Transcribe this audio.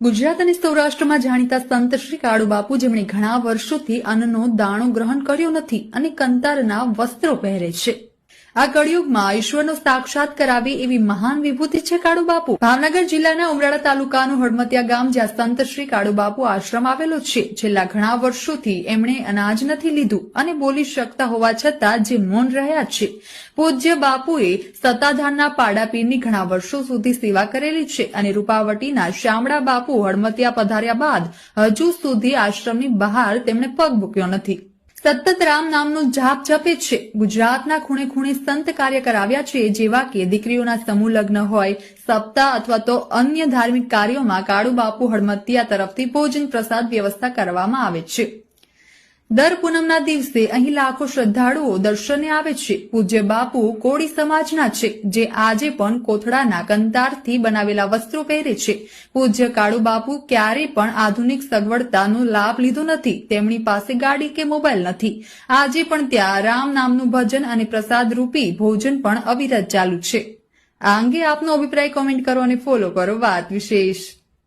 ગુજરાત અને સૌરાષ્ટ્રમાં જાણીતા સંત શ્રી કાળુબાપુ, જેમણે ઘણા વર્ષોથી અન્નનો દાણો ગ્રહણ કર્યો નથી અને કંતારના વસ્ત્રો પહેરે છે. આ કળિયુગમાં ઈશ્વરનો સાક્ષાત કરાવે એવી મહાન વિભૂતિ છે કાળુબાપુ. ભાવનગર જિલ્લાના ઉમરાળા તાલુકાનું હળમતિયા ગામ, જ્યાં સંત શ્રી કાળુબાપુ આશ્રમ આવેલો છે. છેલ્લા ઘણા વર્ષોથી એમણે અનાજ નથી લીધું અને બોલી શકતા હોવા છતાં જે મૌન રહ્યા છે. પૂજ્ય બાપુએ સત્તાધારના પાડાપીરની ઘણા વર્ષો સુધી સેવા કરેલી છે અને રૂપાવટીના શામળા બાપુ હળમતિયા પધાર્યા બાદ હજુ સુધી આશ્રમની બહાર તેમણે પગ મૂક્યો નથી. સતત રામ નામનું જાપ જપે છે. ગુજરાતના ખૂણે ખૂણે સંત કાર્ય કરાવ્યા છે, જેવા કે દીકરીઓના સમૂહ લગ્ન હોય, સપ્તાહ અથવા તો અન્ય ધાર્મિક કાર્યોમાં કાળુબાપુ હળમતિયા તરફથી ભોજન પ્રસાદ વ્યવસ્થા કરવામાં આવે છે. દર પૂનમના દિવસે અહીં લાખો શ્રદ્ધાળુઓ દર્શને આવે છે. પૂજ્ય બાપુ કોળી સમાજના છે, જે આજે પણ કોથળાના કંતારથી બનાવેલા વસ્ત્રો પહેરે છે. પૂજ્ય કાળુબાપુ ક્યારેય પણ આધુનિક સગવડતાનો લાભ લીધો નથી. તેમની પાસે ગાડી કે મોબાઈલ નથી. આજે પણ ત્યાં રામ નામનું ભજન અને પ્રસાદ રૂપી ભોજન પણ અવિરત ચાલુ છે. આ અંગે આપનો અભિપ્રાય કોમેન્ટ કરો અને ફોલો કરો વાત વિશેષ.